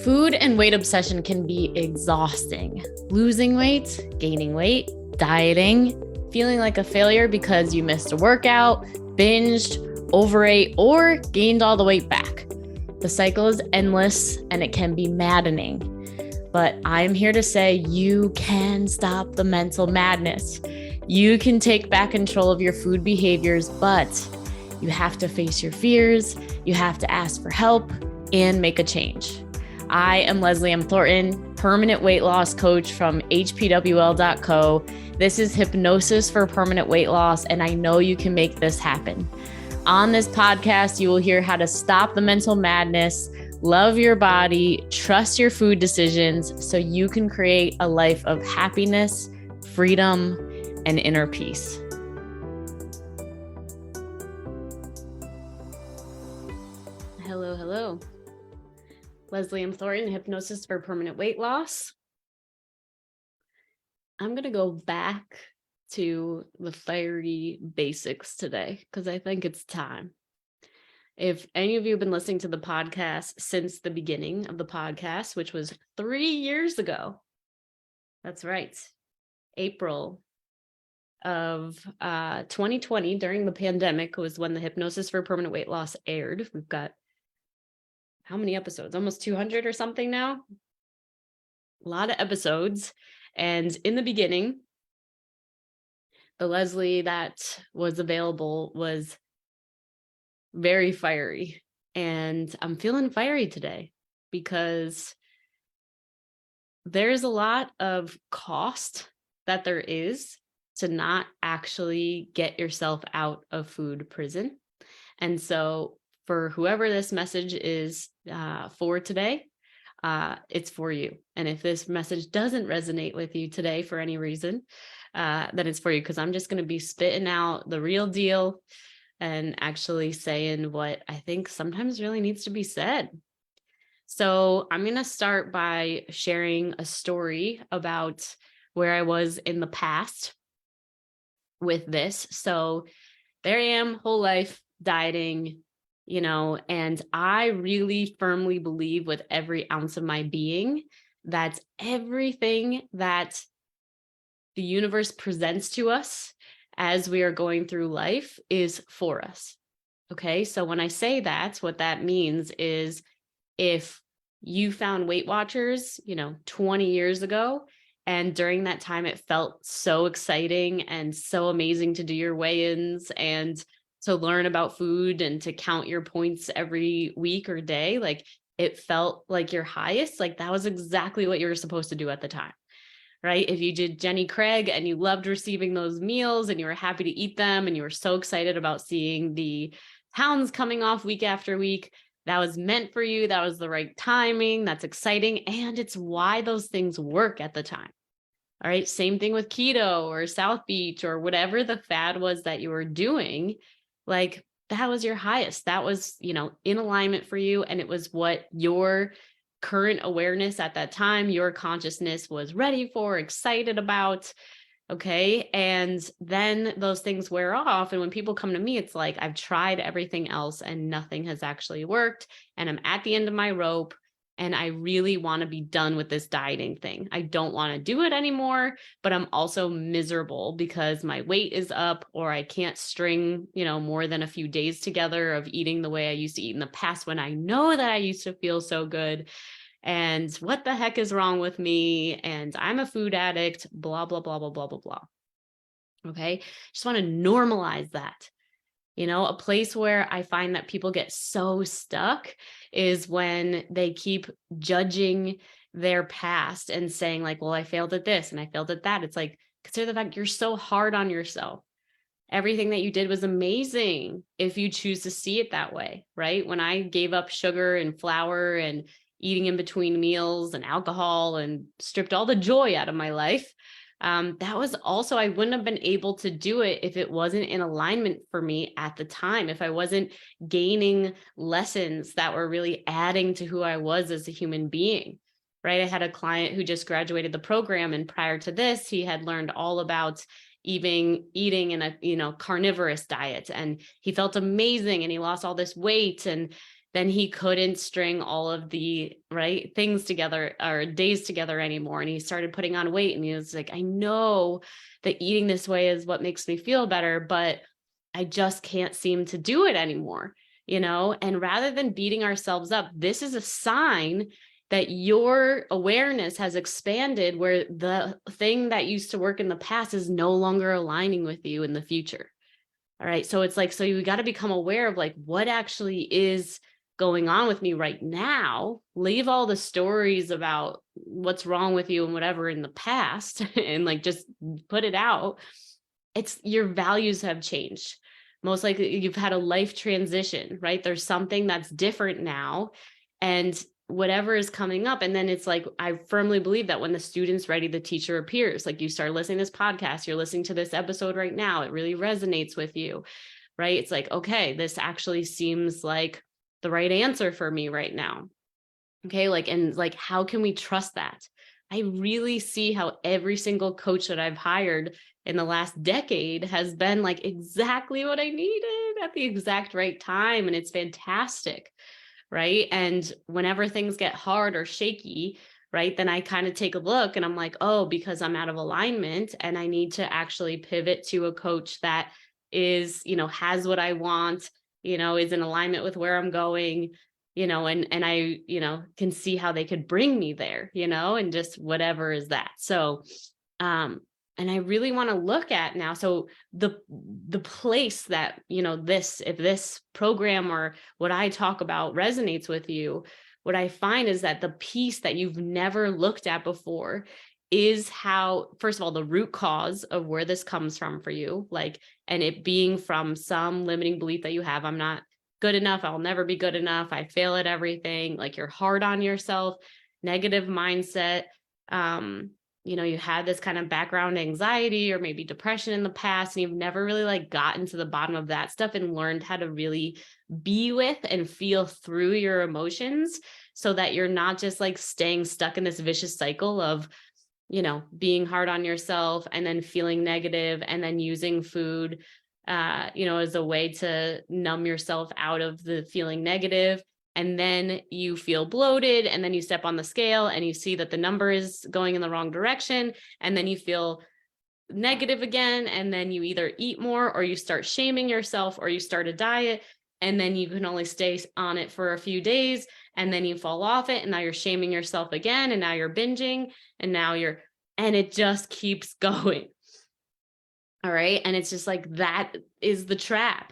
Food and weight obsession can be exhausting. Losing weight, gaining weight, dieting, feeling like a failure because you missed a workout, binged, overate, or gained all the weight back. The cycle is endless and it can be maddening. But I'm here to say you can stop the mental madness. You can take back control of your food behaviors, but you have to face your fears, you have to ask for help, and make a change. I am Leslie M. Thornton, permanent weight loss coach from hpwl.co. This is Hypnosis for Permanent Weight Loss, and I know you can make this happen. On this podcast, you will hear how to stop the mental madness, love your body, trust your food decisions so you can create a life of happiness, freedom, and inner peace. Hello. Leslie M. Thornton, Hypnosis for Permanent Weight Loss. I'm going to go back to the fiery basics today because I think it's time. If any of you have been listening to the podcast since the beginning of the podcast, which was 3 years ago, that's right, April of 2020 during the pandemic was when the Hypnosis for Permanent Weight Loss aired. We've got how many episodes? Almost 200 or something now. A lot of episodes. And in the beginning, the Leslie that was available was very fiery. And I'm feeling fiery today because there's a lot of cost that there is to not actually get yourself out of food prison. And so for whoever this message is for today, it's for you. And if this message doesn't resonate with you today for any reason, then it's for you, because I'm just going to be spitting out the real deal and actually saying what I think sometimes really needs to be said. So I'm going to start by sharing a story about where I was in the past with this. So there I am, whole life dieting, and I really firmly believe with every ounce of my being that everything that the universe presents to us as we are going through life is for us. Okay. So when I say that, what that means is if you found Weight Watchers, 20 years ago, and during that time, it felt so exciting and so amazing to do your weigh-ins and to learn about food and to count your points every week or day, like it felt like your highest, like that was exactly what you were supposed to do at the time, right? If you did Jenny Craig and you loved receiving those meals and you were happy to eat them and you were so excited about seeing the pounds coming off week after week, that was meant for you. That was the right timing. That's exciting. And it's why those things work at the time. All right. Same thing with keto or South Beach or whatever the fad was that you were doing. Like that was your highest, that was, in alignment for you. And it was what your current awareness at that time, your consciousness was ready for, excited about. Okay. And then those things wear off. And when people come to me, it's like, I've tried everything else and nothing has actually worked. And I'm at the end of my rope. And I really want to be done with this dieting thing. I don't want to do it anymore, but I'm also miserable because my weight is up or I can't string, more than a few days together of eating the way I used to eat in the past when I know that I used to feel so good. And what the heck is wrong with me? And I'm a food addict, blah, blah, blah, blah, blah, blah, blah. Okay. Just want to normalize that. A place where I find that people get so stuck is when they keep judging their past and saying like, well, I failed at this and I failed at that. It's like, consider the fact you're so hard on yourself. Everything that you did was amazing if you choose to see it that way, right? When I gave up sugar and flour and eating in between meals and alcohol and stripped all the joy out of my life, that was also, I wouldn't have been able to do it if it wasn't in alignment for me at the time, if I wasn't gaining lessons that were really adding to who I was as a human being, right? I had a client who just graduated the program, and prior to this, he had learned all about eating in a, carnivorous diet, and he felt amazing and he lost all this weight. And then he couldn't string all of the right things together or days together anymore. And he started putting on weight, and he was like, I know that eating this way is what makes me feel better, but I just can't seem to do it anymore, And rather than beating ourselves up, this is a sign that your awareness has expanded, where the thing that used to work in the past is no longer aligning with you in the future. All right. So it's like, so you got to become aware of like what actually is going on with me right now. Leave all the stories about what's wrong with you and whatever in the past and like just put it out. It's your values have changed. Most likely you've had a life transition, right? There's something that's different now. And whatever is coming up. And then it's like, I firmly believe that when the student's ready, the teacher appears. Like, you start listening to this podcast, you're listening to this episode right now, it really resonates with you, right? It's like, okay, this actually seems like the right answer for me right now. Okay. And how can we trust that? I really see how every single coach that I've hired in the last decade has been like exactly what I needed at the exact right time. And it's fantastic. Right. And whenever things get hard or shaky, right, then I kind of take a look and I'm like, oh, because I'm out of alignment and I need to actually pivot to a coach that is, has what I want, is in alignment with where I'm going, and I, can see how they could bring me there, and just whatever is that. So, and I really want to look at now. So the place that, if this program or what I talk about resonates with you, what I find is that the piece that you've never looked at before is how, first of all, the root cause of where this comes from for you, and it being from some limiting belief that you have. I'm not good enough. I'll never be good enough. I fail at everything. Like, you're hard on yourself, negative mindset. You had this kind of background anxiety or maybe depression in the past, and you've never really gotten to the bottom of that stuff and learned how to really be with and feel through your emotions, so that you're not just staying stuck in this vicious cycle of, being hard on yourself and then feeling negative and then using food, as a way to numb yourself out of the feeling negative. And then you feel bloated, and then you step on the scale and you see that the number is going in the wrong direction. And then you feel negative again. And then you either eat more, or you start shaming yourself, or you start a diet. And then you can only stay on it for a few days, and then you fall off it. And now you're shaming yourself again. And now you're binging, and and it just keeps going. All right. And it's just that is the trap.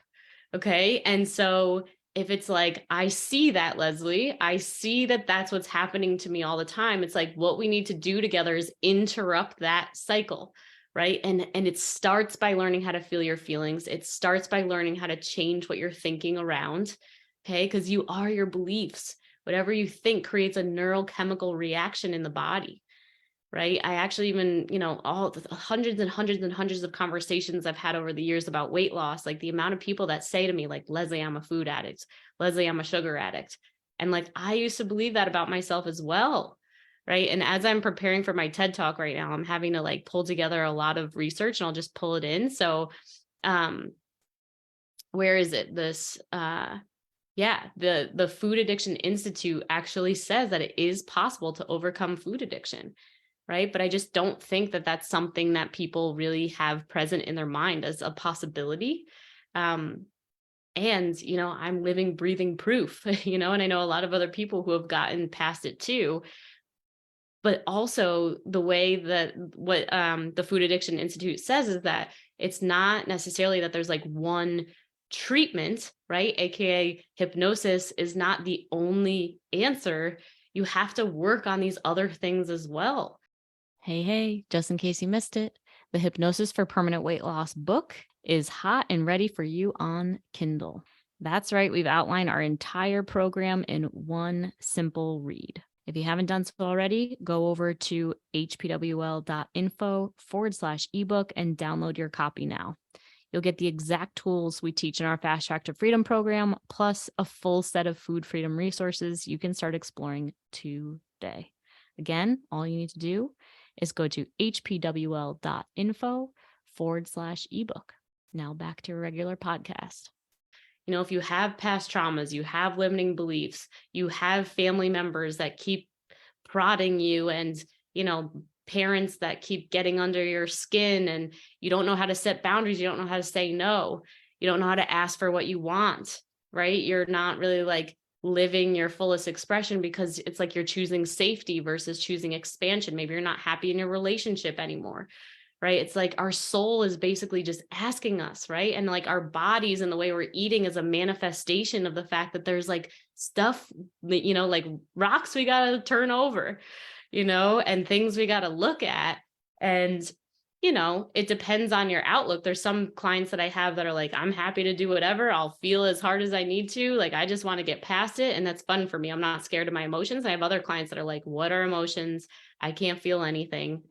Okay. And so if it's I see that, Leslie, I see that that's what's happening to me all the time. It's what we need to do together is interrupt that cycle. Right. And it starts by learning how to feel your feelings. It starts by learning how to change what you're thinking around. Okay. Because you are your beliefs. Whatever you think creates a neurochemical reaction in the body. Right. I actually even, all the hundreds and hundreds and hundreds of conversations I've had over the years about weight loss, the amount of people that say to me, Leslie, I'm a food addict. Leslie, I'm a sugar addict. And I used to believe that about myself as well. Right. And as I'm preparing for my TED Talk right now, I'm having to pull together a lot of research, and I'll just pull it in. So, where is it? This, the Food Addiction Institute actually says that it is possible to overcome food addiction. Right. But I just don't think that that's something that people really have present in their mind as a possibility. And, I'm living, breathing proof, and I know a lot of other people who have gotten past it too. But also the way that what the Food Addiction Institute says is that it's not necessarily that there's one treatment, right? AKA hypnosis is not the only answer. You have to work on these other things as well. Hey, just in case you missed it, the Hypnosis for Permanent Weight Loss book is hot and ready for you on Kindle. That's right. We've outlined our entire program in one simple read. If you haven't done so already, go over to hpwl.info/ebook and download your copy now. You'll get the exact tools we teach in our Fast Track to Freedom program, plus a full set of food freedom resources you can start exploring today. Again, all you need to do is go to hpwl.info/ebook. Now back to a regular podcast. If you have past traumas, you have limiting beliefs, you have family members that keep prodding you, and, you know, parents that keep getting under your skin, and you don't know how to set boundaries, you don't know how to say no, you don't know how to ask for what you want, right? You're not really like living your fullest expression because it's like you're choosing safety versus choosing expansion. Maybe you're not happy in your relationship anymore, right? It's like our soul is basically just asking us, right? And like our bodies and the way we're eating is a manifestation of the fact that there's like stuff that, like rocks we got to turn over, and things we got to look at. And, it depends on your outlook. There's some clients that I have that are like, I'm happy to do whatever. I'll feel as hard as I need to. Like, I just want to get past it. And that's fun for me. I'm not scared of my emotions. I have other clients that are like, what are emotions? I can't feel anything.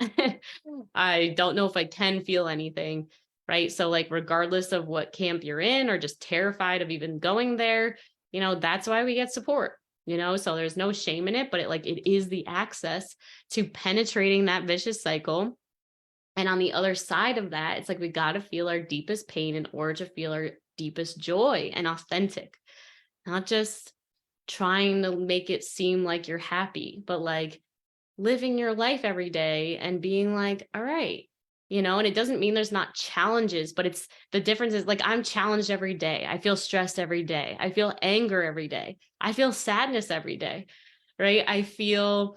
I don't know if I can feel anything. Right. So, like, regardless of what camp you're in or just terrified of even going there, that's why we get support. So there's no shame in it, but it is the access to penetrating that vicious cycle. And on the other side of that, it's like we got to feel our deepest pain in order to feel our deepest joy and authentic, not just trying to make it seem like you're happy, but like living your life every day and being like, all right, and it doesn't mean there's not challenges, but it's the difference is like I'm challenged every day. I feel stressed every day. I feel anger every day. I feel sadness every day, right? I feel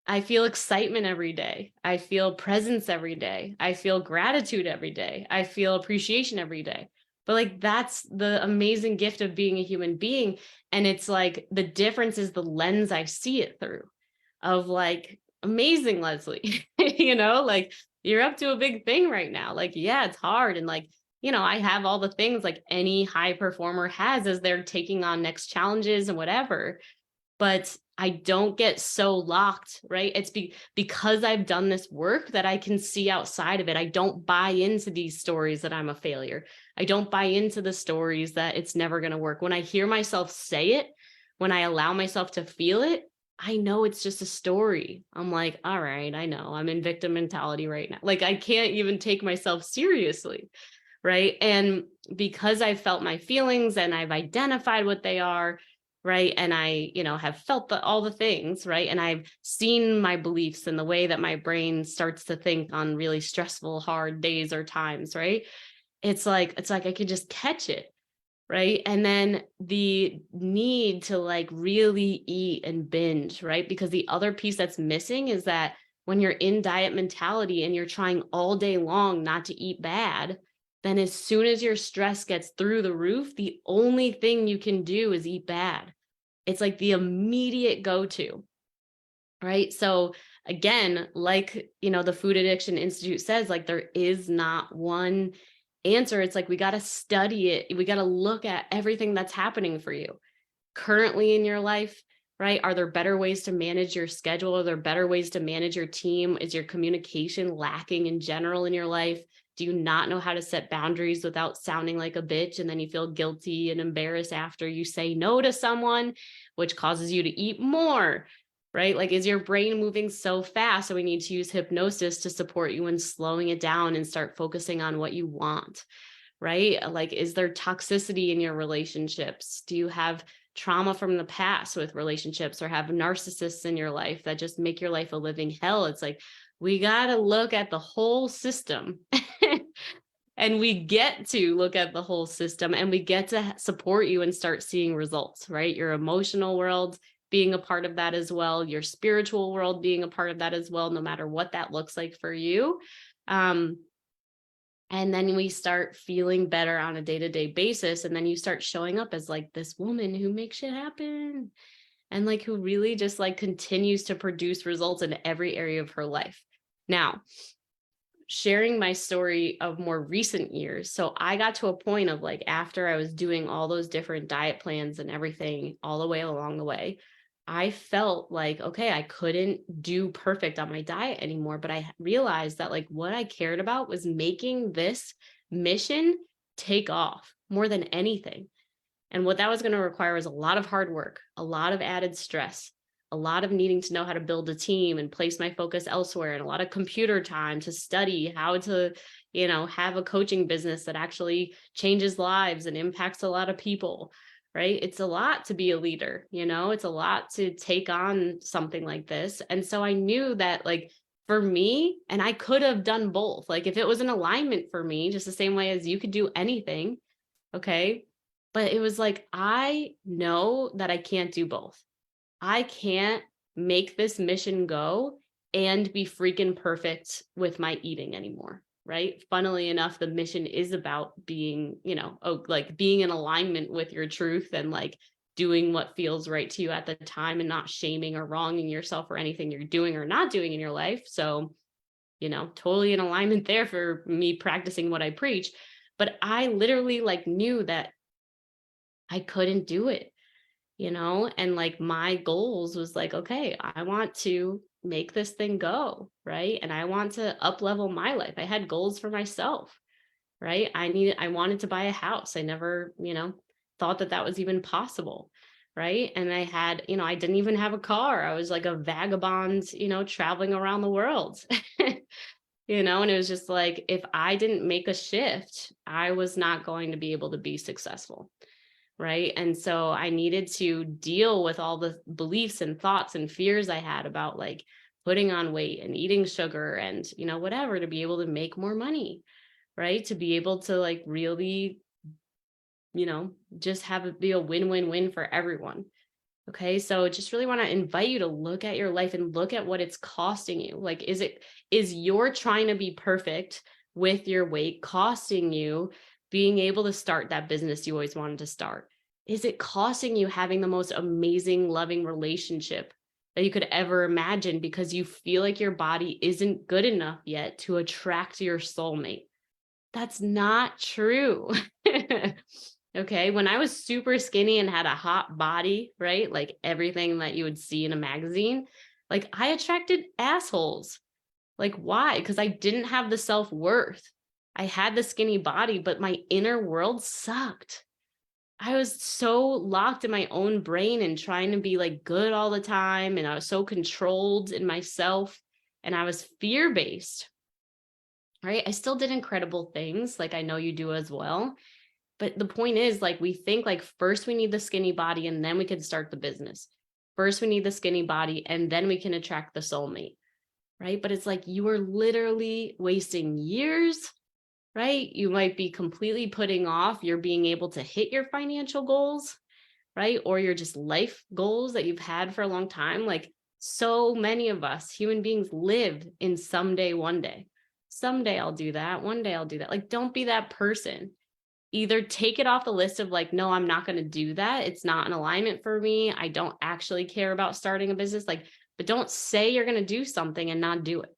excitement every day. I feel presence every day. I feel gratitude every day. I feel appreciation every day. But like that's the amazing gift of being a human being. And it's like the difference is the lens I see it through of like, amazing, Leslie, like you're up to a big thing right now. Like, yeah, it's hard. And like, I have all the things like any high performer has as they're taking on next challenges and whatever, but I don't get so locked, right? It's because I've done this work that I can see outside of it. I don't buy into these stories that I'm a failure. I don't buy into the stories that it's never going to work. When I hear myself say it, when I allow myself to feel it, I know it's just a story. I'm like, all right, I know I'm in victim mentality right now. Like I can't even take myself seriously. Right. And because I've felt my feelings and I've identified what they are, right. And I, have felt all the things, right. And I've seen my beliefs and the way that my brain starts to think on really stressful, hard days or times, right. It's like I could just catch it. Right. And then the need to like really eat and binge, right. Because the other piece that's missing is that when you're in diet mentality and you're trying all day long not to eat bad, then as soon as your stress gets through the roof, the only thing you can do is eat bad. It's like the immediate go-to, right? So again, like, the Food Addiction Institute says, like there is not one answer. It's like we got to study it. We got to look at everything that's happening for you currently in your life, right? Are there better ways to manage your schedule? Are there better ways to manage your team? Is your communication lacking in general in your life? Do you not know how to set boundaries without sounding like a bitch? And then you feel guilty and embarrassed after you say no to someone, which causes you to eat more, right? Like, is your brain moving so fast? So we need to use hypnosis to support you in slowing it down and start focusing on what you want, right? Like, is there toxicity in your relationships? Do you have trauma from the past with relationships or have narcissists in your life that just make your life a living hell? It's like, we got to look at the whole system. And we get to look at the whole system and we get to support you and start seeing results, right? Your emotional world being a part of that as well, your spiritual world being a part of that as well, no matter what that looks like for you. And then we start feeling better on a day-to-day basis. And then you start showing up as like this woman who makes shit happen and like who really just like continues to produce results in every area of her life. Now, sharing my story of more recent years. So I got to a point of like, after I was doing all those different diet plans and everything all the way along the way, I felt like, okay, I couldn't do perfect on my diet anymore, but I realized that like what I cared about was making this mission take off more than anything. And what that was going to require was a lot of hard work, a lot of added stress, a lot of needing to know how to build a team and place my focus elsewhere, and a lot of computer time to study how to, have a coaching business that actually changes lives and impacts a lot of people, right? It's a lot to be a leader, it's a lot to take on something like this. And so I knew that, like, for me, and I could have done both. Like, if it was an alignment for me, just the same way as you could do anything, okay? But it was like, I know that I can't do both. I can't make this mission go and be freaking perfect with my eating anymore, right? Funnily enough, the mission is about being, like being in alignment with your truth and like doing what feels right to you at the time and not shaming or wronging yourself for anything you're doing or not doing in your life. So, totally in alignment there for me practicing what I preach. But I literally like knew that I couldn't do it, and like my goals was like, okay, I want to make this thing go, right? And I want to up level my life. I had goals for myself, right? I wanted to buy a house. I never, thought that that was even possible, right? And I had, I didn't even have a car. I was like a vagabond, traveling around the world. And it was just like, if I didn't make a shift, I was not going to be able to be successful. Right. And so I needed to deal with all the beliefs and thoughts and fears I had about like putting on weight and eating sugar and, whatever, to be able to make more money. Right. To be able to like really, just have it be a win-win-win for everyone. Okay. So just really want to invite you to look at your life and look at what it's costing you. Like, is your trying to be perfect with your weight costing you being able to start that business you always wanted to start? Is it costing you having the most amazing, loving relationship that you could ever imagine because you feel like your body isn't good enough yet to attract your soulmate? That's not true. Okay. When I was super skinny and had a hot body, right? Like everything that you would see in a magazine, like I attracted assholes. Like, why? Because I didn't have the self-worth. I had the skinny body, but my inner world sucked. I was so locked in my own brain and trying to be like good all the time. And I was so controlled in myself and I was fear-based, right? I still did incredible things like I know you do as well. But the point is, like, we think like first we need the skinny body and then we can start the business. First, we need the skinny body and then we can attract the soulmate, right? But it's like you are literally wasting years, right? You might be completely putting off your being able to hit your financial goals, right? Or your just life goals that you've had for a long time. Like so many of us human beings live in someday, one day. Someday I'll do that. One day I'll do that. Like, don't be that person. Either take it off the list of like, no, I'm not going to do that. It's not an alignment for me. I don't actually care about starting a business. Like, but don't say you're going to do something and not do it.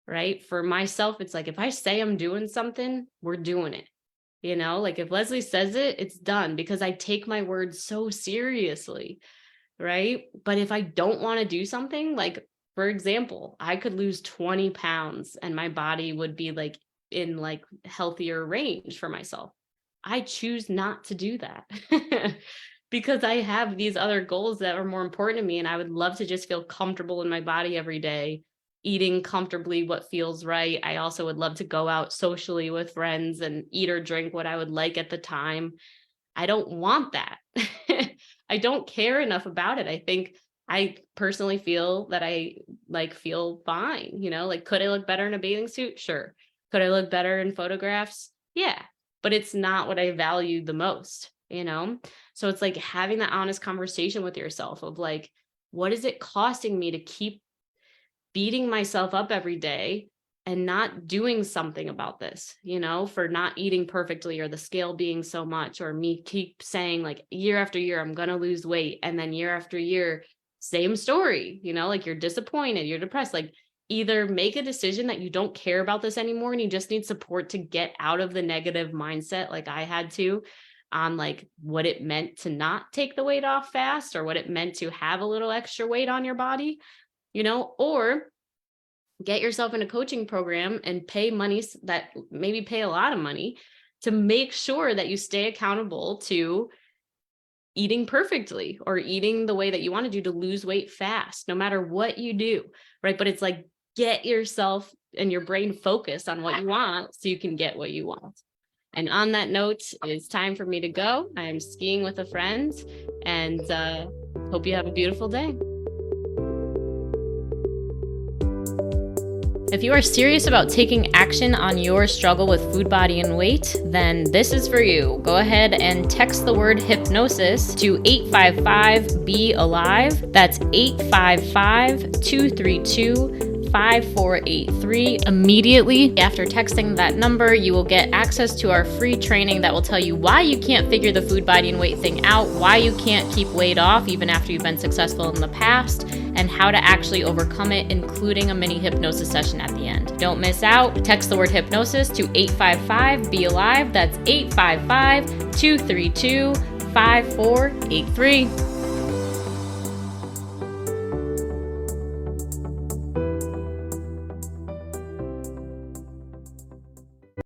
Right. For myself, it's like, if I say I'm doing something, we're doing it. Like if Leslie says it, it's done because I take my words so seriously. Right. But if I don't want to do something, like, for example, I could lose 20 pounds and my body would be like in like healthier range for myself. I choose not to do that because I have these other goals that are more important to me. And I would love to just feel comfortable in my body every day, eating comfortably what feels right. I also would love to go out socially with friends and eat or drink what I would like at the time. I don't want that. I don't care enough about it. I think I personally feel that I like feel fine, like could I look better in a bathing suit? Sure. Could I look better in photographs? Yeah. But it's not what I value the most. So it's like having that honest conversation with yourself of like, what is it costing me to keep beating myself up every day and not doing something about this, for not eating perfectly or the scale being so much, or me keep saying like year after year, I'm going to lose weight. And then year after year, same story, like you're disappointed, you're depressed. Like, either make a decision that you don't care about this anymore and you just need support to get out of the negative mindset, like I had to, on like what it meant to not take the weight off fast or what it meant to have a little extra weight on your body, or get yourself in a coaching program and pay money that maybe pay a lot of money to make sure that you stay accountable to eating perfectly or eating the way that you want to lose weight fast, no matter what you do, right? But it's like, get yourself and your brain focused on what you want so you can get what you want. And on that note, it's time for me to go. I'm skiing with a friend, and hope you have a beautiful day. If you are serious about taking action on your struggle with food, body, and weight, then this is for you. Go ahead and text the word hypnosis to 855-BE-ALIVE. That's 855-232-5483. Immediately after texting that number, you will get access to our free training that will tell you why you can't figure the food, body, and weight thing out, why you can't keep weight off even after you've been successful in the past, and how to actually overcome it, including a mini hypnosis session at the end. Don't miss out. Text the word hypnosis to 855-BE-ALIVE. That's 855-232-5483.